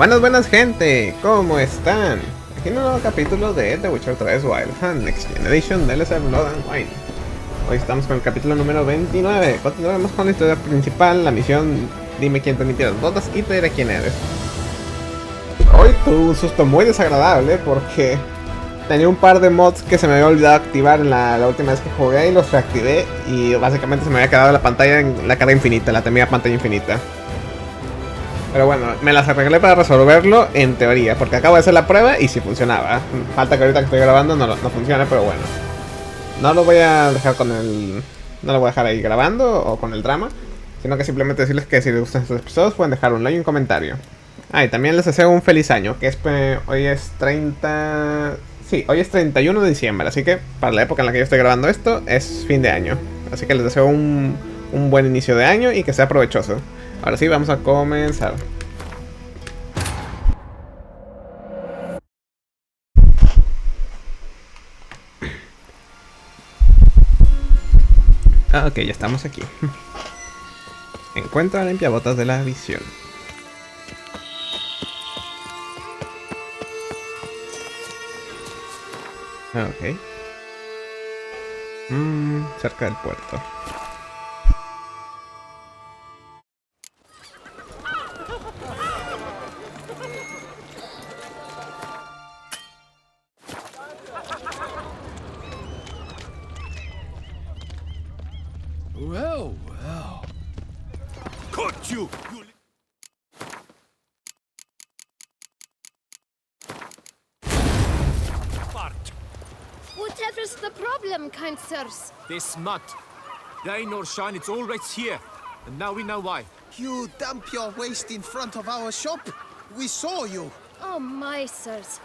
Buenas gente, ¿cómo están? Aquí en un nuevo capítulo de The Witcher 3 Wild Hunt Next Gen Edition DLC Blood and Wine. Hoy estamos con el capítulo número 29. Continuaremos con la historia principal, la misión Dime quién te limpia las botas y te diré quién eres. Hoy tuve un susto muy desagradable porque tenía un par de mods que se me había olvidado activar en la última vez que jugué y los reactivé y básicamente se me había quedado la pantalla en la cara infinita, la temida pantalla infinita. Pero bueno, me las arreglé para resolverlo en teoría, porque acabo de hacer la prueba y sí funcionaba. Falta que ahorita que estoy grabando no funcione, pero bueno. No lo voy a dejar con el... No lo voy a dejar ahí grabando o con el drama, sino que simplemente decirles que si les gustan estos episodios pueden dejar un like y un comentario. Ah, y también les deseo un feliz año, que es hoy es 30... Sí, hoy es 31 de diciembre, así que para la época en la que yo estoy grabando esto es fin de año. Así que les deseo un buen inicio de año y que sea provechoso. Ahora sí, vamos a comenzar. Ok, ya estamos aquí. Encuentra limpia botas de la visión. Ok. Cerca del puerto. Well. Caught you! Fart. Whatever's the problem, kind sirs? This mud. Rain or shine, it's always here. And now we know why. You dump your waste in front of our shop? We saw you. Oh my, sirs.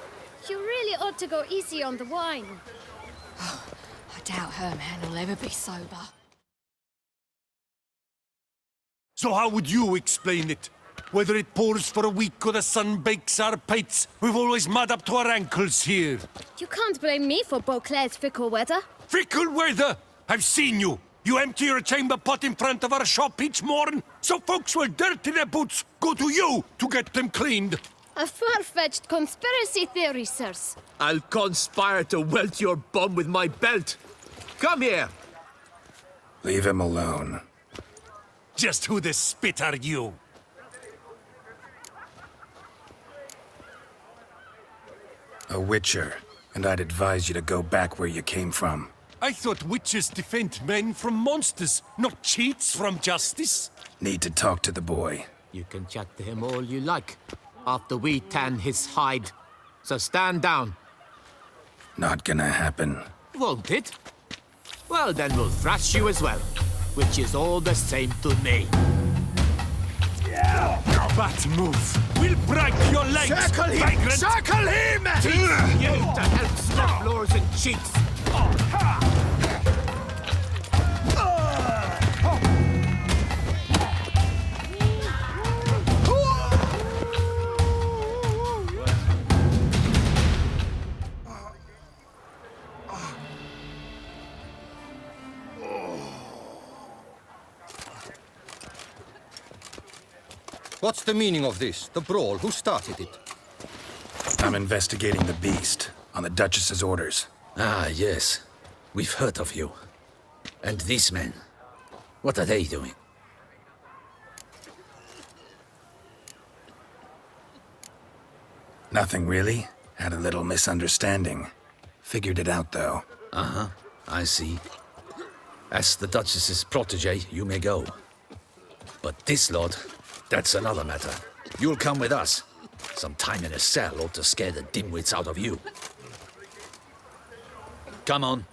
You really ought to go easy on the wine. I doubt Herman will ever be sober. So how would you explain it? Whether it pours for a week or the sun bakes our pates, we've always mud up to our ankles here. You can't blame me for Beauclair's fickle weather. Fickle weather! I've seen you! You empty your chamber pot in front of our shop each morn, so folks will dirty their boots, go to you to get them cleaned. A far-fetched conspiracy theory, sirs. I'll conspire to welt your bum with my belt. Come here. Leave him alone. Just who the spit are you? A witcher, and I'd advise you to go back where you came from. I thought witches defend men from monsters, not cheats from justice. Need to talk to the boy. You can chat to him all you like, after we tan his hide. So stand down. Not gonna happen. Won't it? Well, then we'll thrash you as well, which is all the same to me. Bad move. We'll break your legs, Circle him! vagrant! Circle him! Teach you to help snap floors and cheeks. What's the meaning of this? The brawl? Who started it? I'm investigating the beast, on the Duchess's orders. Ah, yes. We've heard of you. And these men, what are they doing? Nothing really. Had a little misunderstanding. Figured it out, though. Uh-huh, I see. As the Duchess's protege, you may go. But this lot, that's another matter. You'll come with us. Some time in a cell ought to scare the dimwits out of you. Come on.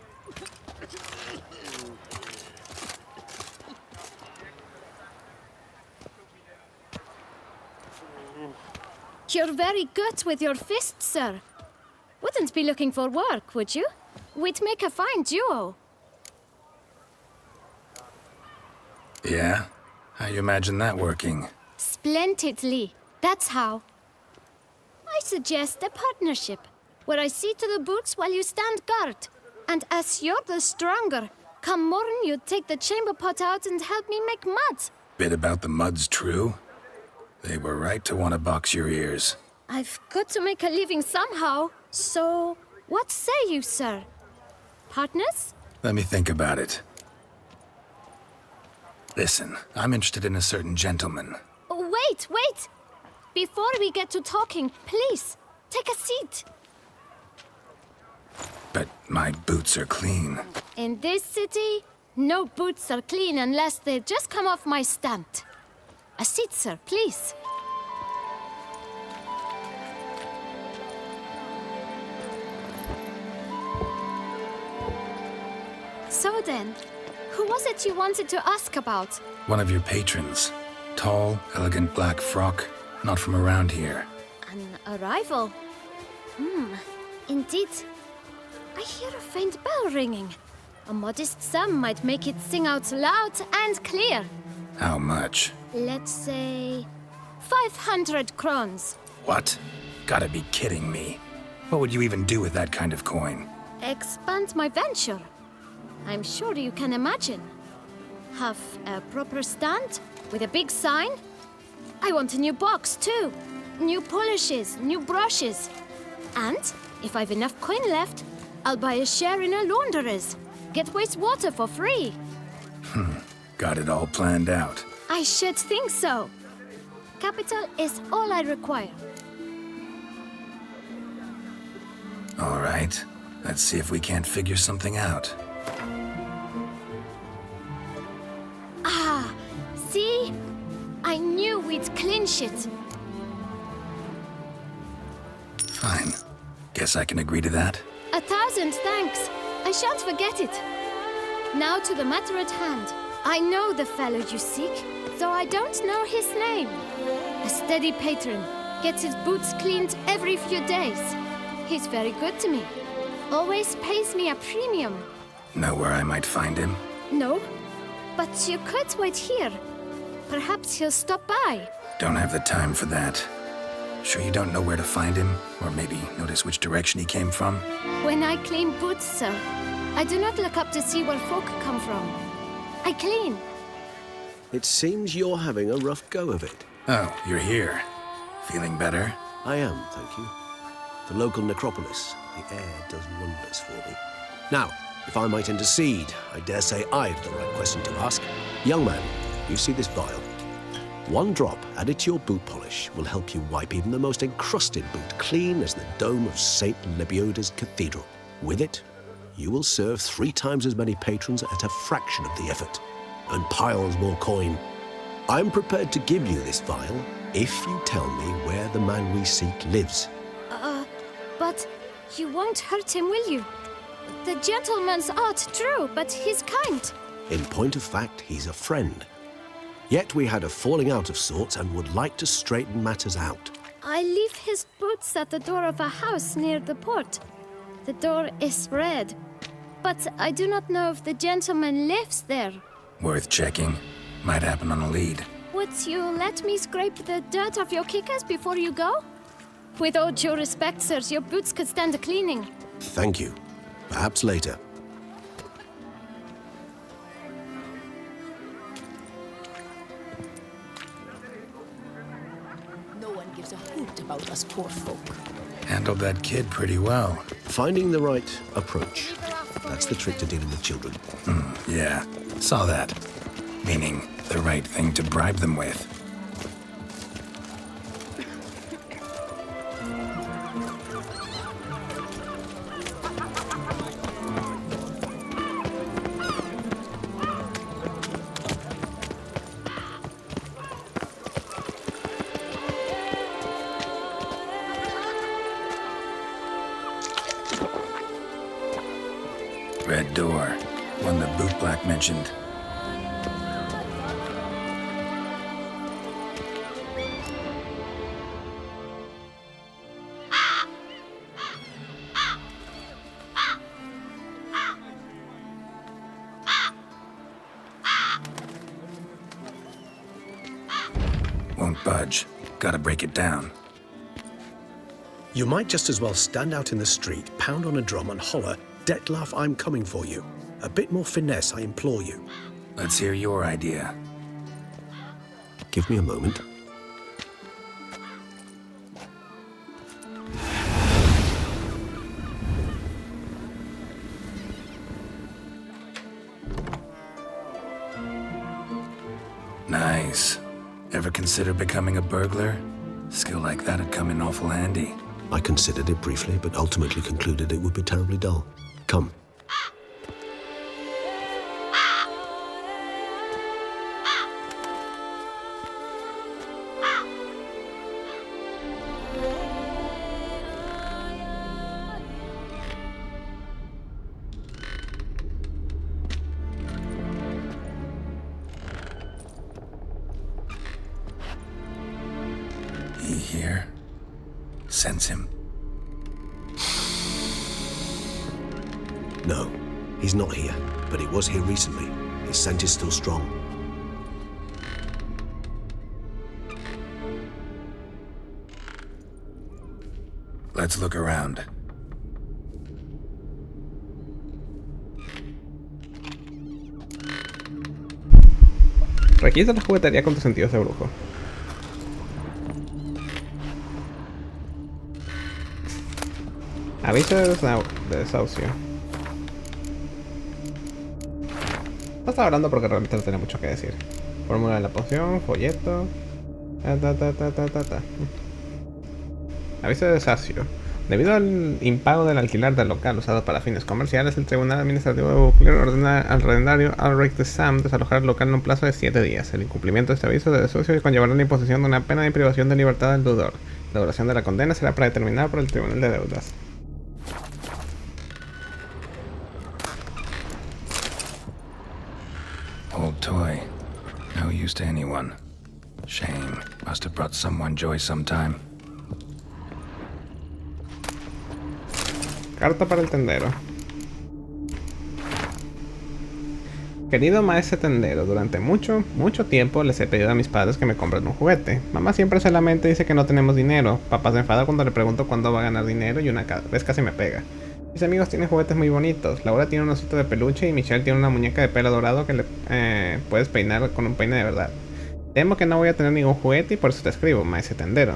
You're very good with your fists, sir. Wouldn't be looking for work, would you? We'd make a fine duo. Yeah? How you imagine that working? Splendidly. That's how. I suggest a partnership, where I see to the boots while you stand guard. And as you're the stronger, come morn you take the chamber pot out and help me make mud. Bit about the mud's true? They were right to want to box your ears. I've got to make a living somehow. So, what say you, sir? Partners? Let me think about it. Listen, I'm interested in a certain gentleman. Oh, wait! Before we get to talking, please, take a seat. But my boots are clean. In this city, no boots are clean unless they just come off my stand. A seat, sir, please. So then, who was it you wanted to ask about? One of your patrons. Tall, elegant black frock. Not from around here. An arrival? Indeed. I hear a faint bell ringing. A modest sum might make it sing out loud and clear. How much? Let's say 500 crowns. What? Gotta be kidding me. What would you even do with that kind of coin? Expand my venture. I'm sure you can imagine. Have a proper stand with a big sign. I want a new box too. New polishes, new brushes. And if I've enough coin left, I'll buy a share in a laundress. Get wastewater for free. Got it all planned out. I should think so. Capital is all I require. All right. Let's see if we can't figure something out. See? I knew we'd clinch it. Fine. Guess I can agree to that. 1,000 thanks. I shan't forget it. Now to the matter at hand. I know the fellow you seek, though I don't know his name. A steady patron. Gets his boots cleaned every few days. He's very good to me. Always pays me a premium. Know where I might find him? No, but you could wait here. Perhaps he'll stop by. Don't have the time for that. Sure you don't know where to find him? Or maybe notice which direction he came from? When I clean boots, sir, I do not look up to see where folk come from. I clean. It seems you're having a rough go of it. Oh, you're here. Feeling better? I am, thank you. The local necropolis, the air does wonders for me. Now, if I might intercede, I dare say I've the right question to ask. Young man, you see this vial? One drop added to your boot polish will help you wipe even the most encrusted boot clean as the dome of St. Lebioda's Cathedral. With it, you will serve 3 times as many patrons at a fraction of the effort, and piles more coin. I'm prepared to give you this vial if you tell me where the man we seek lives. But you won't hurt him, will you? The gentleman's art, true, but he's kind. In point of fact, he's a friend. Yet we had a falling out of sorts and would like to straighten matters out. I leave his boots at the door of a house near the port. The door is red, but I do not know if the gentleman lives there. Worth checking. Might happen on a lead. Would you let me scrape the dirt off your kickers before you go? With all due respect, sirs, your boots could stand a cleaning. Thank you. Perhaps later. No one gives a hoot about us poor folk. Handled that kid pretty well. Finding the right approach. That's the trick to dealing with children. Yeah, saw that. Meaning, the right thing to bribe them with. Red door. One the boot black mentioned. Won't budge. Gotta break it down. You might just as well stand out in the street, pound on a drum and holler, "Detlef, I'm coming for you." A bit more finesse, I implore you. Let's hear your idea. Give me a moment. Nice. Ever consider becoming a burglar? Skill like that'd come in awful handy. I considered it briefly, but ultimately concluded it would be terribly dull. Come. He here? Sense him. No, he's not here, but he was here recently. His scent is still strong. Let's look around. Requisa la juguetería con tus sentidos de brujo. Aviso de desahucio. No estaba hablando porque realmente no tenía mucho que decir. Fórmula de la poción, folleto. Aviso de desahucio. Debido al impago del alquiler del local usado para fines comerciales, el Tribunal Administrativo de Buclear ordena al arrendario Ulrich de Sam desalojar el local en un plazo de 7 días. El incumplimiento de este aviso de desahucio conllevará la imposición de una pena de privación de libertad del deudor. La duración de la condena será predeterminada por el Tribunal de Deudas. Old toy. No use to anyone. Shame. Must have brought someone joy sometime. Carta para el tendero. Querido maestro tendero, durante mucho tiempo les he pedido a mis padres que me compren un juguete. Mamá siempre se lamenta y dice que no tenemos dinero. Papá se enfada cuando le pregunto cuándo va a ganar dinero y una vez casi me pega. Mis amigos tienen juguetes muy bonitos. Laura tiene un osito de peluche y Michelle tiene una muñeca de pelo dorado que le puedes peinar con un peine de verdad. Temo que no voy a tener ningún juguete y por eso te escribo, maestro tendero.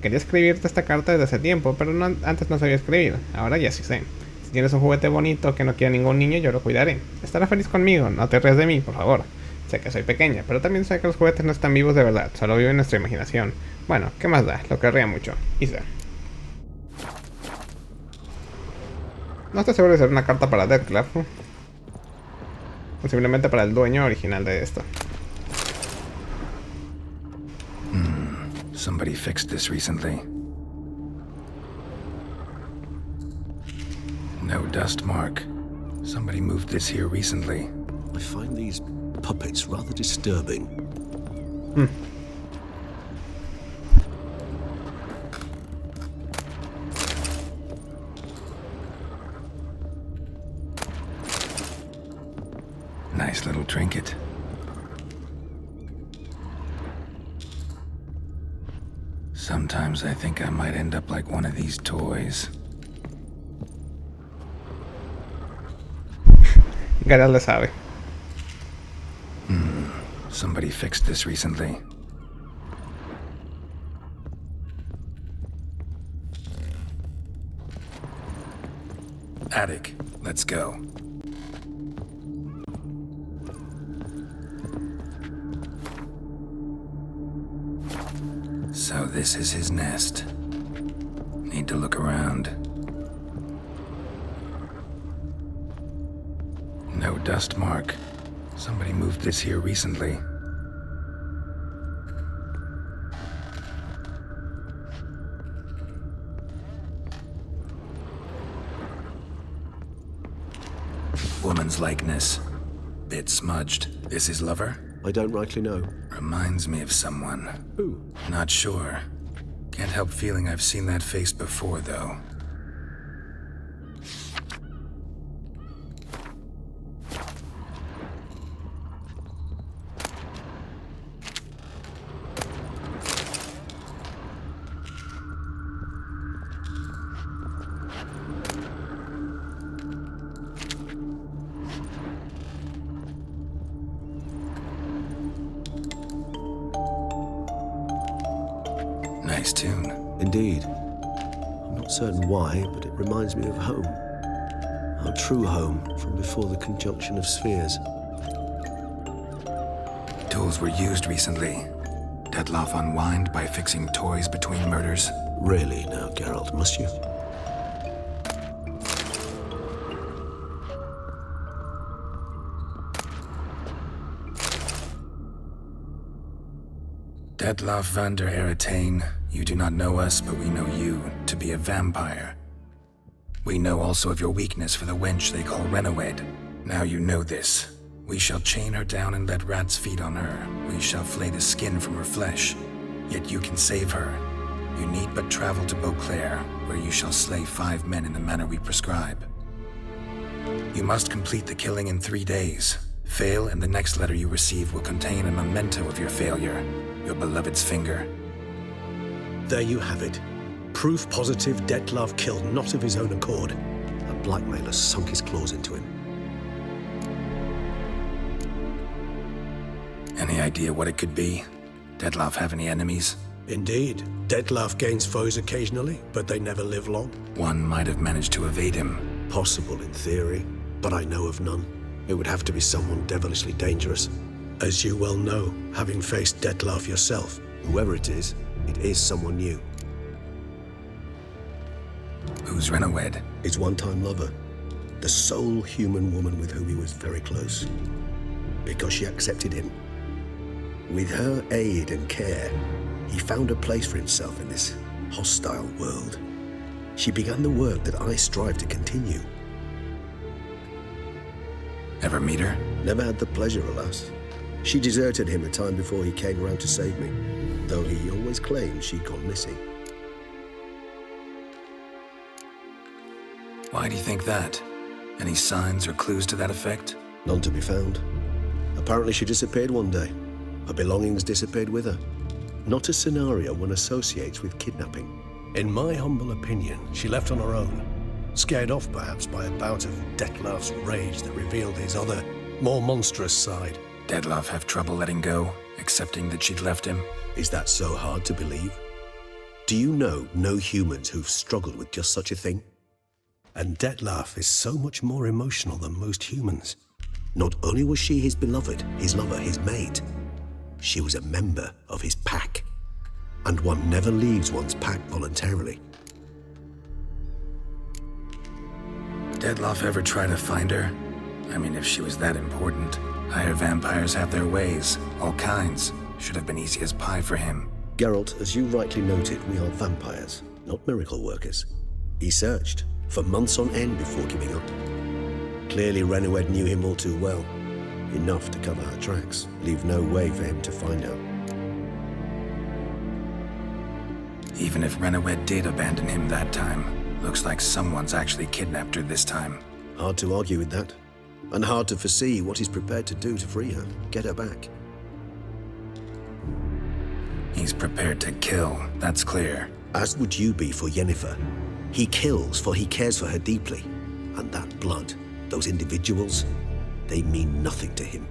Quería escribirte esta carta desde hace tiempo, pero antes no sabía escribir. Ahora ya sí sé. Si tienes un juguete bonito que no quiera ningún niño, yo lo cuidaré. Estará feliz conmigo, no te rías de mí, por favor. Sé que soy pequeña, pero también sé que los juguetes no están vivos de verdad, solo viven en nuestra imaginación. Bueno, ¿qué más da? Lo querría mucho. Isa. No estoy seguro de ser una carta para Deathclap. O simplemente para el dueño original de esto. Somebody fixed this recently. No dust mark. Somebody moved this here recently. I find these puppets rather disturbing. Nice little trinket. Sometimes I think I might end up like one of these toys. Garal le sabe. Somebody fixed this recently. Attic, let's go. So this is his nest. Need to look around. No dust mark. Somebody moved this here recently. Woman's likeness. Bit smudged. This his lover? I don't rightly know. Reminds me of someone. Who? Not sure. Can't help feeling I've seen that face before, though. Nice tune. Indeed. I'm not certain why, but it reminds me of home. Our true home from before the conjunction of spheres. tools were used recently. Detloff unwind by fixing toys between murders. Really now, Geralt, must you? Detloff van der Eretain, you do not know us, but we know you to be a vampire. We know also of your weakness for the wench they call Renowed. Now you know this. We shall chain her down and let rats feed on her. We shall flay the skin from her flesh. Yet you can save her. You need but travel to Beauclair, where you shall slay 5 men in the manner we prescribe. You must complete the killing in 3 days. Fail, and the next letter you receive will contain a memento of your failure, your beloved's finger. There you have it. Proof positive Detloff killed not of his own accord. A blackmailer sunk his claws into him. Any idea what it could be? Detloff have any enemies? Indeed. Detloff gains foes occasionally, but they never live long. One might have managed to evade him. Possible in theory, but I know of none. It would have to be someone devilishly dangerous. As you well know, having faced Detloff yourself, whoever it is someone new. Who's Renowed? His one-time lover. The sole human woman with whom he was very close. Because she accepted him. With her aid and care, he found a place for himself in this hostile world. She began the work that I strive to continue. Ever meet her? Never had the pleasure, alas. She deserted him a time before he came round to save me, though he always claimed she'd gone missing. Why do you think that? Any signs or clues to that effect? None to be found. Apparently she disappeared one day. Her belongings disappeared with her. Not a scenario one associates with kidnapping. In my humble opinion, she left on her own. Scared off perhaps by a bout of Detloff's rage that revealed his other, more monstrous side. Detloff have trouble letting go, accepting that she'd left him? Is that so hard to believe? Do you know no humans who've struggled with just such a thing? And Detloff is so much more emotional than most humans. Not only was she his beloved, his lover, his mate, she was a member of his pack. And one never leaves one's pack voluntarily. Detloff ever try to find her? I mean, if she was that important. Higher vampires have their ways, all kinds. Should have been easy as pie for him. Geralt, as you rightly noted, we are vampires, not miracle workers. He searched for months on end before giving up. Clearly Renowed knew him all too well. Enough to cover her tracks, leave no way for him to find out. Even if Renowed did abandon him that time, looks like someone's actually kidnapped her this time. Hard to argue with that. And hard to foresee what he's prepared to do to free her, get her back. He's prepared to kill, that's clear. As would you be for Yennefer. He kills for he cares for her deeply. And that blood, those individuals, they mean nothing to him.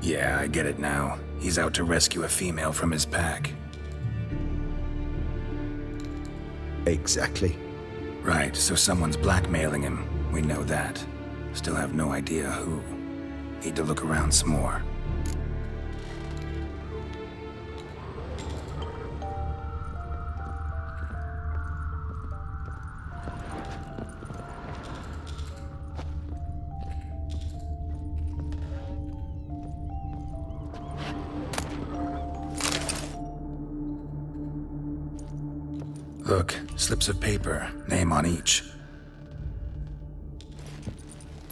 Yeah, I get it now. He's out to rescue a female from his pack. Exactly. Right, so someone's blackmailing him. We know that. Still have no idea who. Need to look around some more. Look, slips of paper, name on each.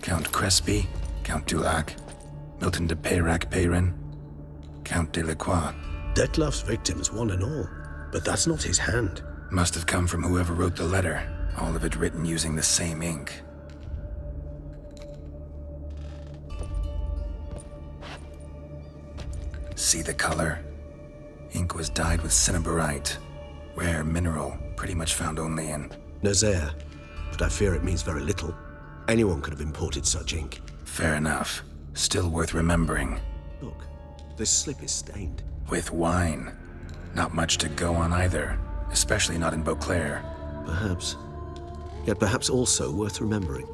Count Crespi, Count Dulac, Milton de Peyrac-Peyrin, Count Delacroix. Detloff's victims, one and all. But that's not his hand. Must have come from whoever wrote the letter. All of it written using the same ink. See the color? Ink was dyed with cinnabarite. Rare mineral, pretty much found only in Nazaire, but I fear it means very little. Anyone could have imported such ink. Fair enough. Still worth remembering. Look, this slip is stained. With wine. Not much to go on either, especially not in Beauclair. Perhaps. Yet perhaps also worth remembering.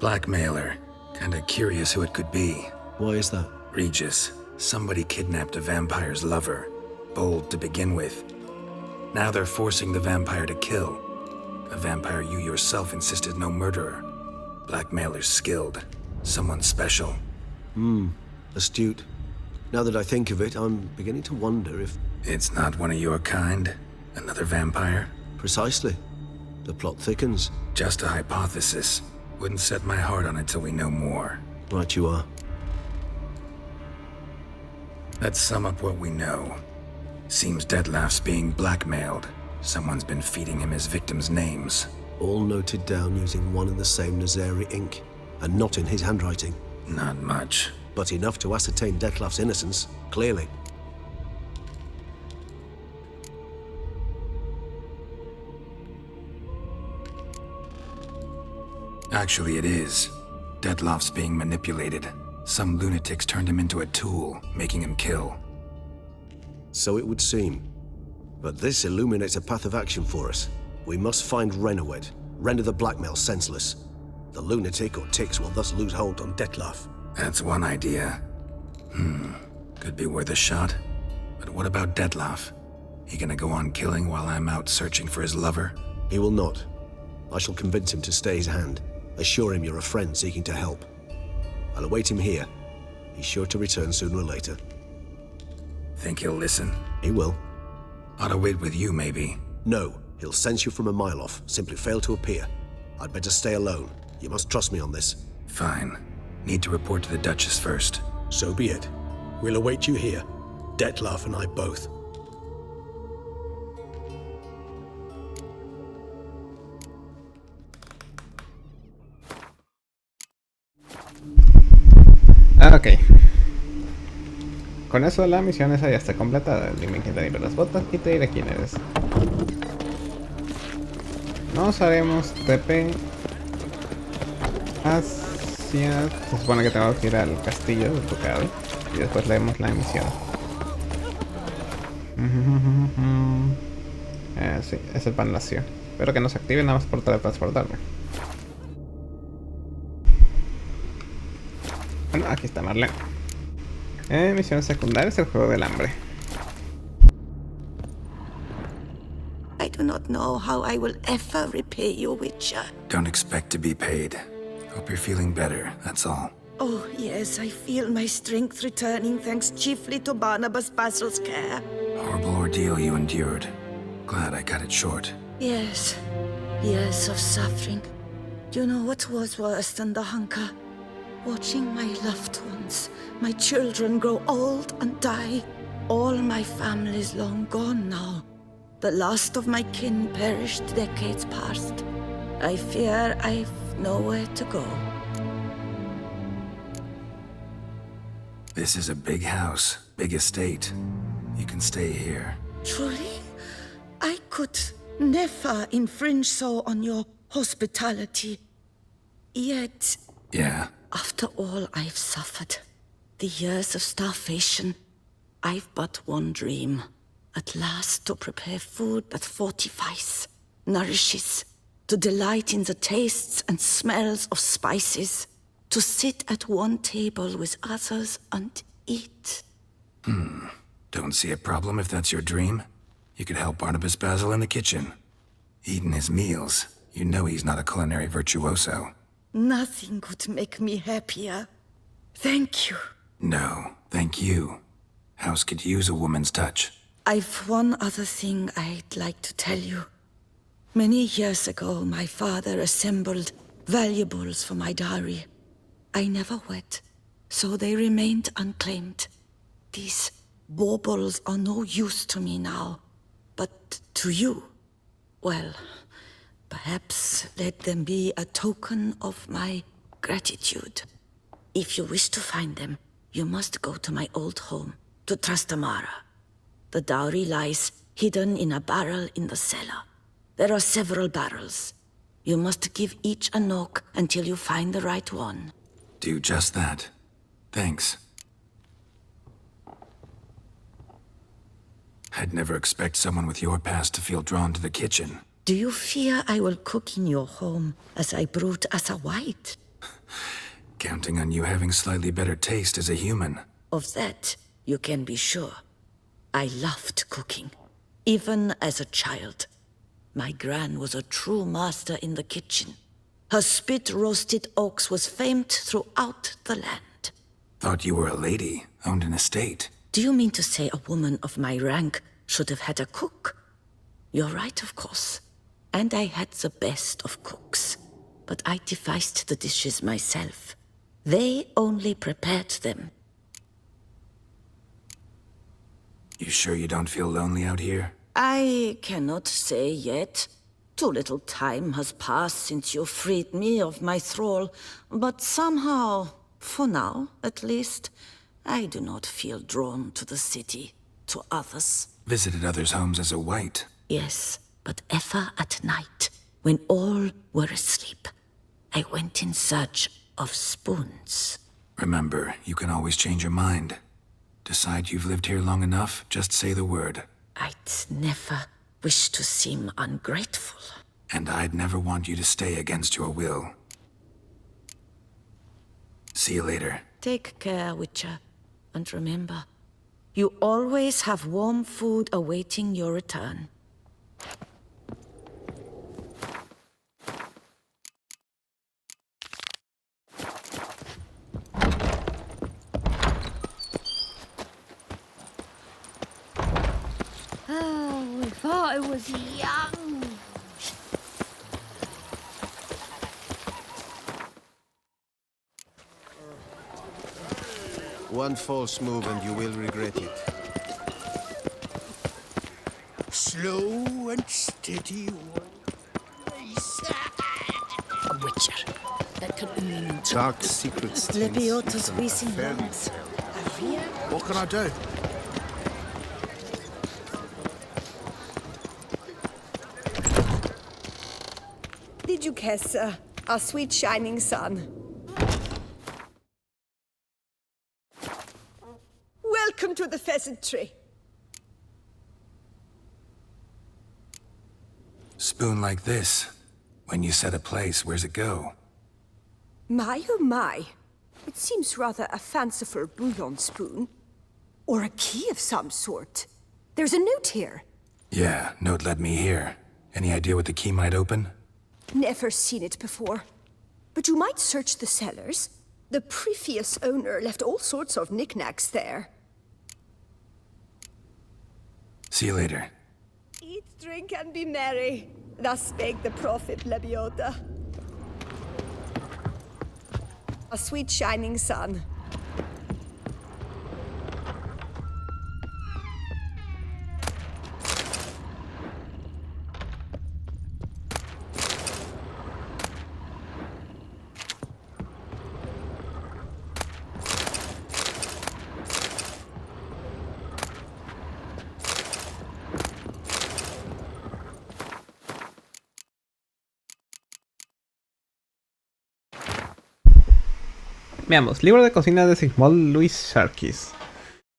Blackmailer. Kinda curious who it could be. Why is that? Regis. Somebody kidnapped a vampire's lover. Bold to begin with. Now they're forcing the vampire to kill. A vampire you yourself insisted no murderer. Blackmailer's skilled. Someone special. Astute. Now that I think of it, I'm beginning to wonder if... It's not one of your kind? Another vampire? Precisely. The plot thickens. Just a hypothesis. Wouldn't set my heart on it till we know more. Right you are. Let's sum up what we know. Seems Detlef's being blackmailed. Someone's been feeding him his victims' names. All noted down using one and the same Nazari ink, and not in his handwriting. Not much. But enough to ascertain Detlef's innocence, clearly. Actually, it is. Detlef's being manipulated. Some lunatics turned him into a tool, making him kill. So it would seem. But this illuminates a path of action for us. We must find Renowed, render the blackmail senseless. The lunatic or ticks will thus lose hold on Detlef. That's one idea. Could be worth a shot. But what about Detlef? He gonna go on killing while I'm out searching for his lover? He will not. I shall convince him to stay his hand. Assure him you're a friend seeking to help. I'll await him here. He's sure to return sooner or later. Think he'll listen? He will. Ought to wait with you, maybe. No, he'll sense you from a mile off. Simply fail to appear. I'd better stay alone. You must trust me on this. Fine. Need to report to the Duchess first. So be it. We'll await you here. Detlef and I both. Ok. Con eso la misión esa ya está completada. Dime quién te limpia las botas y te diré quién eres. Nos haremos TP hacia... Se supone que tengo que ir al castillo del ducado y después leemos la misión. Sí, es el palacio. Espero que no se active nada más por teletransportarme. Bueno, aquí está Marlene. Misión secundaria es el juego del hambre. I do not know how I will ever repay you, Witcher. Don't expect to be paid. Hope you're feeling better, that's all. Oh, yes, I feel my strength returning thanks chiefly to Barnabas Basil's care. Horrible ordeal you endured. Glad I cut it short. Yes, years of suffering. Do you know what was worse than the hunger? Watching my loved ones, my children grow old and die. All my family's long gone now. The last of my kin perished decades past. I fear I've nowhere to go. This is a big house, big estate. You can stay here. Truly? I could never infringe so on your hospitality. Yet... Yeah? After all I've suffered, the years of starvation, I've but one dream. At last to prepare food that fortifies, nourishes, to delight in the tastes and smells of spices, to sit at one table with others and eat. Don't see a problem if that's your dream. You could help Barnabas Basil in the kitchen. Eating his meals. You know he's not a culinary virtuoso. Nothing could make me happier. Thank you. No, thank you. House could use a woman's touch. I've one other thing I'd like to tell you. Many years ago, my father assembled valuables for my dowry. I never wed, so they remained unclaimed. These baubles are no use to me now, but to you, well, perhaps let them be a token of my gratitude. If you wish to find them, you must go to my old home, to Trastamara. The dowry lies hidden in a barrel in the cellar. There are several barrels. You must give each a knock until you find the right one. Do just that. Thanks. I'd never expect someone with your past to feel drawn to the kitchen. Do you fear I will cook in your home as I brewed as a white? Counting on you having slightly better taste as a human. Of that, you can be sure. I loved cooking, even as a child. My gran was a true master in the kitchen. Her spit-roasted ox was famed throughout the land. Thought you were a lady, owned an estate. Do you mean to say a woman of my rank should have had a cook? You're right, of course. And I had the best of cooks. But I devised the dishes myself. They only prepared them. You sure you don't feel lonely out here? I cannot say yet. Too little time has passed since you freed me of my thrall, but somehow, for now at least, I do not feel drawn to the city, to others. Visited others' homes as a white? Yes, but ever at night, when all were asleep, I went in search of spoons. Remember, you can always change your mind. Decide you've lived here long enough, just say the word. I'd never wish to seem ungrateful. And I'd never want you to stay against your will. See you later. Take care, Witcher. And remember, you always have warm food awaiting your return. Oh, if I was young. One false move and you will regret it. Slow and steady. A witcher. That could only mean Dark secrets. Lebiota's wheezing lungs. What can I do? Did you guess, our sweet shining sun? Welcome to the pheasantry. Spoon like this. When you set a place, where's it go? My oh my. It seems rather a fanciful bouillon spoon. Or a key of some sort. There's a note here. Yeah, note led me here. Any idea what the key might open? Never seen it before. But you might search the cellars. The previous owner left all sorts of knickknacks there. See you later. Eat, drink, and be merry. Thus spake the prophet Lebiota. A sweet shining sun. Veamos, libro de cocina de Sigmund Louis Sharkis.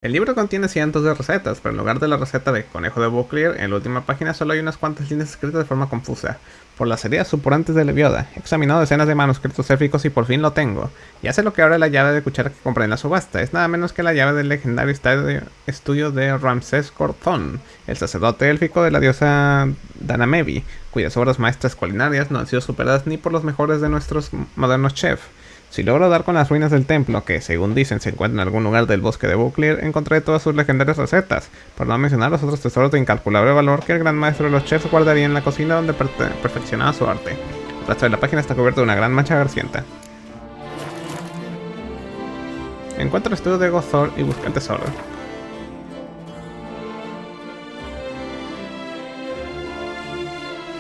El libro contiene cientos de recetas, pero en lugar de la receta de conejo de Buclear, en la última página solo hay unas cuantas líneas escritas de forma confusa. Por las heridas supurantes de Lebioda, he examinado decenas de manuscritos élficos y por fin lo tengo. Ya sé lo que abre la llave de cuchara que compré en la subasta. Es nada menos que la llave del legendario estudio de Ramsés Corthon, el sacerdote élfico de la diosa Danamevi, cuyas obras maestras culinarias no han sido superadas ni por los mejores de nuestros modernos chefs. Si logro dar con las ruinas del templo, que según dicen se encuentran en algún lugar del bosque de Buclear, encontraré todas sus legendarias recetas, por no mencionar los otros tesoros de incalculable valor que el gran maestro de los chefs guardaría en la cocina donde perfeccionaba su arte. El resto de la página está cubierto de una gran mancha grasienta. Encuentra el estudio de Gothor y busca el tesoro.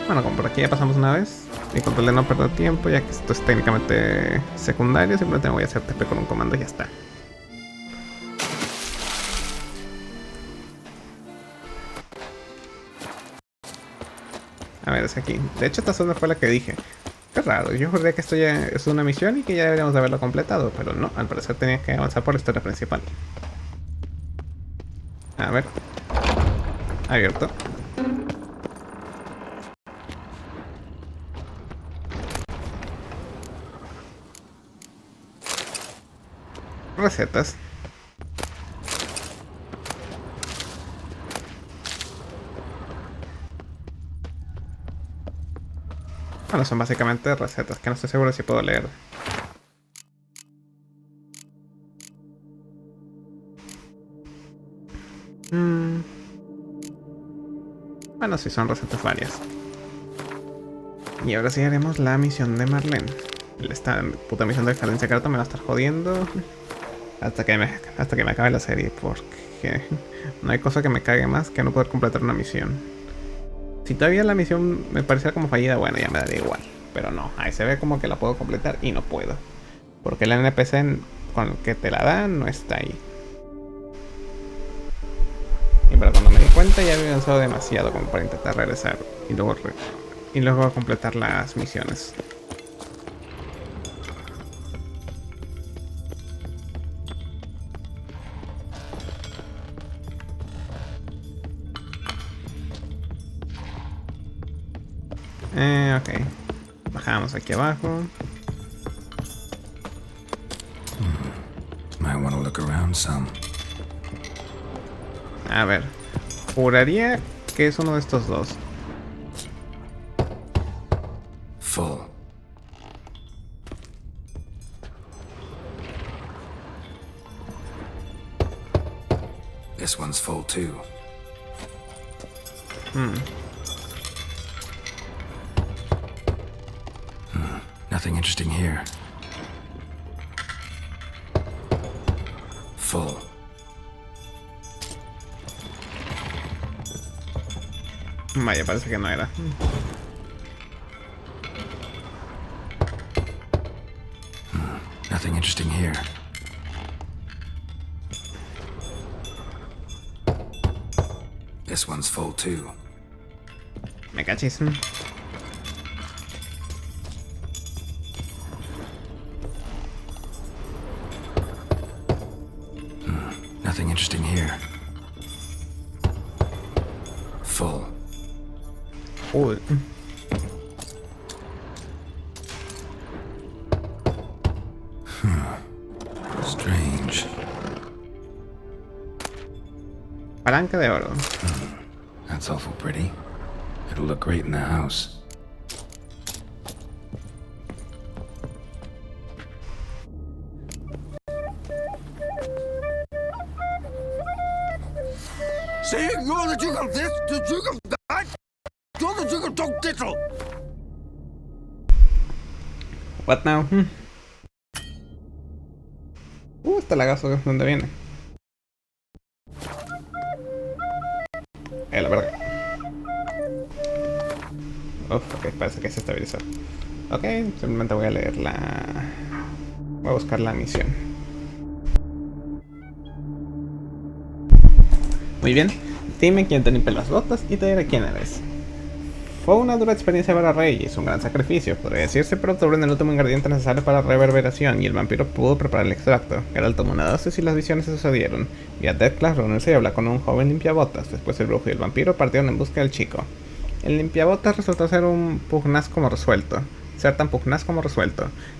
Bueno, como por aquí ya pasamos una vez, y con tal de no perder tiempo, ya que esto es técnicamente secundario, simplemente voy a hacer TP con un comando y ya está. A ver, es aquí. De hecho, esta zona fue la que dije. Qué raro, yo juraría que esto ya es una misión y que ya deberíamos de haberlo completado, pero no, al parecer tenía que avanzar por la historia principal. A ver. Abierto. recetas. Bueno, son básicamente recetas que no estoy seguro si puedo leer. Bueno, sí, son recetas varias. Y ahora sí haremos la misión de Marlene. Esta puta misión de jardín secreto me va a estar jodiendo hasta que me acabe la serie, porque no hay cosa que me cague más que no poder completar una misión. Si todavía la misión me pareciera como fallida, bueno, ya me daría igual. Pero no, ahí se ve como que la puedo completar y no puedo. Porque el NPC con el que te la dan no está ahí. Y pero cuando me di cuenta ya había avanzado demasiado como para intentar regresar y luego completar las misiones. Ok. Bajamos aquí abajo. Might want to look around some. A ver. Juraría que es uno de estos dos. Full. This one's full too. Nothing interesting here. Full. Vaya, parece que no era. Nothing interesting here. This one's full too. Me cachis. Nothing interesting here. Full. Uy. Strange. Palanca de oro. That's awful pretty. It'll look great in the house. Saying you're the Duke of this, the Duke of that, you're the Duke of Dog Diddle. What now? Está lagazo, ¿dónde viene? La verga. Ok, parece que se estabilizó. Ok, simplemente voy a leer la... Voy a buscar la misión. Muy bien, dime quién te limpia las botas y te diré quién eres. Fue una dura experiencia para Reyes, un gran sacrificio, podría decirse, pero obtuvieron el último ingrediente necesario para la reverberación y el vampiro pudo preparar el extracto. Geralt tomó una dosis y las visiones se sucedieron. Vi a Deathclaw reunirse y hablar con un joven limpiabotas. Después el brujo y el vampiro partieron en busca del chico. El limpiabotas resultó ser un pugnaz como resuelto.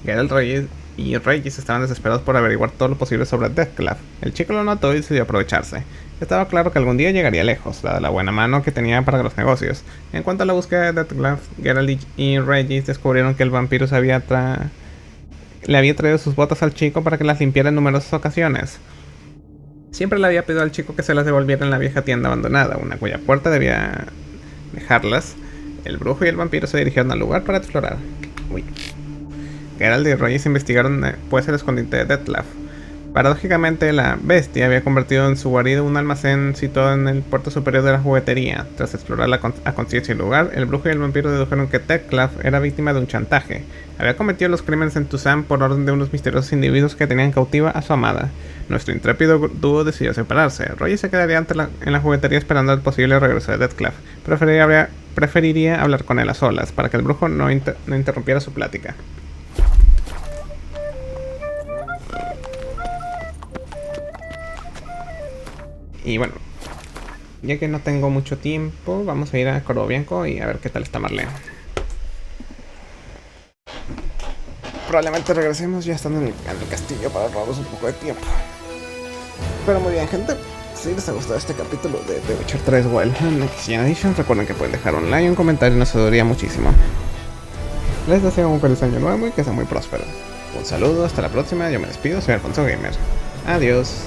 Geralt y Reyes estaban desesperados por averiguar todo lo posible sobre Deathclaw. El chico lo notó y decidió aprovecharse. Estaba claro que algún día llegaría lejos, dada la buena mano que tenía para los negocios. En cuanto a la búsqueda de Deathclaw, Geralt y Regis descubrieron que el vampiro le había traído sus botas al chico para que las limpiara en numerosas ocasiones. Siempre le había pedido al chico que se las devolviera en la vieja tienda abandonada, una cuya puerta debía dejarlas. El brujo y el vampiro se dirigieron al lugar para explorar. Geralt y Regis investigaron pues el escondite de Deathclaw. Paradójicamente, la bestia había convertido en su guarido un almacén situado en el puerto superior de la juguetería. Tras explorar a conciencia el lugar, el brujo y el vampiro dedujeron que Deathclaw era víctima de un chantaje. Había cometido los crímenes en Toussaint por orden de unos misteriosos individuos que tenían cautiva a su amada. Nuestro intrépido dúo decidió separarse. Roger se quedaría en la juguetería esperando el posible regreso de Deathclaw. Preferiría hablar con él a solas, para que el brujo no interrumpiera su plática. Y bueno, ya que no tengo mucho tiempo, vamos a ir a Corobianco y a ver qué tal está Marlene. probablemente regresemos ya estando en el castillo para robarnos un poco de tiempo. Pero muy bien, gente. Si les ha gustado este capítulo de The Witcher 3 Wild Hunt Next Gen Edition, recuerden que pueden dejar un like y un comentario, nos ayudaría muchísimo. Les deseo un feliz año nuevo y que sea muy próspero. Un saludo, hasta la próxima, yo me despido, soy Alfonso Gamer. Adiós.